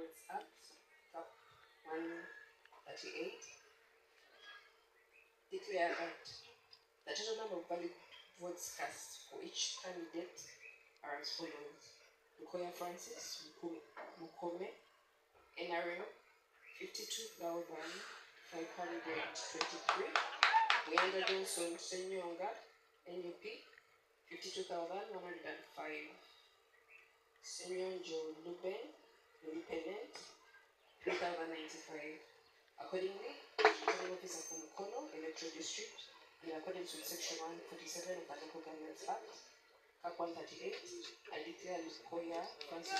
Votes Act, Cap 138, declare that the total number of valid votes cast for each candidate are as follows: Lukoya Francis Mukome, NRM 52,523, Muyanda Johnson Senyonga, NUP 52,105, Senyonjo Luben, Independent 3,095. Accordingly, the returning officer for Mukono Electoral District, in accordance with Section 147 of the Local Governments Act, Cap 138, I declare Lukoya Francis